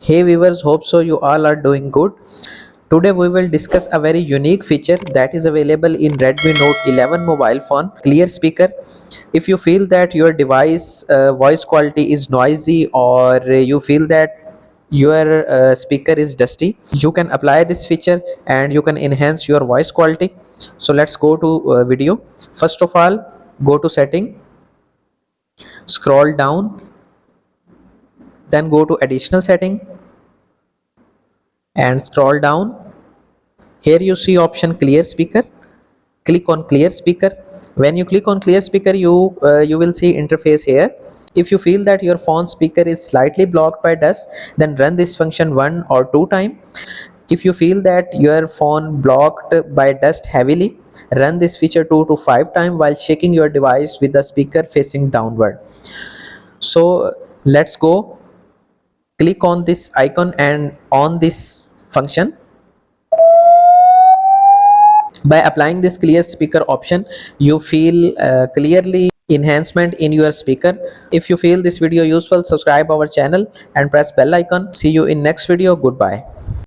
Hey viewers, hope so you all are doing good. Today we will discuss a very unique feature that is available in Redmi Note 11 mobile phone, clear speaker. If you feel that your device voice quality is noisy, or you feel that your speaker is dusty, you can apply this feature and you can enhance your voice quality. So let's go to video. First of all, go to setting, scroll down, then go to additional setting and scroll down. Here you see option clear speaker. Click on clear speaker. When you click on clear speaker, you will see interface here. If you feel that your phone speaker is slightly blocked by dust, then run this function 1 or 2 times. If you feel that your phone blocked by dust heavily, run this feature 2 to 5 times while shaking your device with the speaker facing downward. So let's go. Click on this icon and on this function. By applying this clear speaker option, you feel clearly enhancement in your speaker. If you feel this video useful, subscribe our channel and press bell icon. See you in next video. Goodbye.